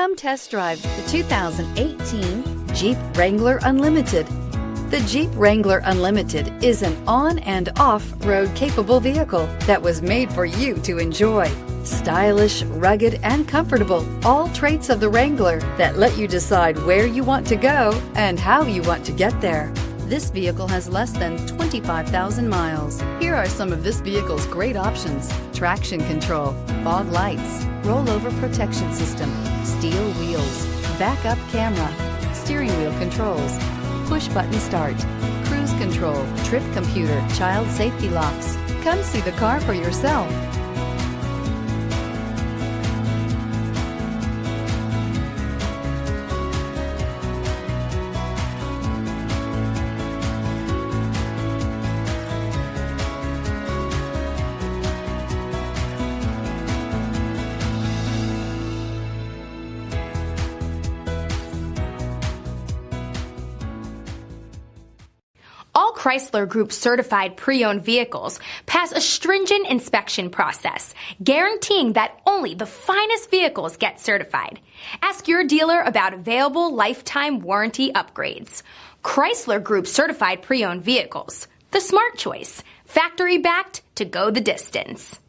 Come test drive the 2018 Jeep Wrangler Unlimited. The Jeep Wrangler Unlimited is an on- and off-road capable vehicle that was made for you to enjoy. Stylish, rugged, and comfortable, all traits of the Wrangler that let you decide where you want to go and how you want to get there. This vehicle has less than 25,000 miles. Here are some of this vehicle's great options: traction control, fog lights, rollover protection system, steel wheels, backup camera, steering wheel controls, push button start, cruise control, trip computer, child safety locks. Come see the car for yourself. All Chrysler Group certified pre-owned vehicles pass a stringent inspection process, guaranteeing that only the finest vehicles get certified. Ask your dealer about available lifetime warranty upgrades. Chrysler Group certified pre-owned vehicles, the smart choice, factory backed to go the distance.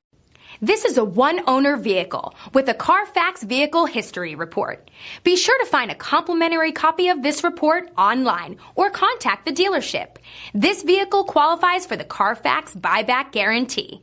This is a one-owner vehicle with a Carfax Vehicle History Report. Be sure to find a complimentary copy of this report online or contact the dealership. This vehicle qualifies for the Carfax buyback guarantee.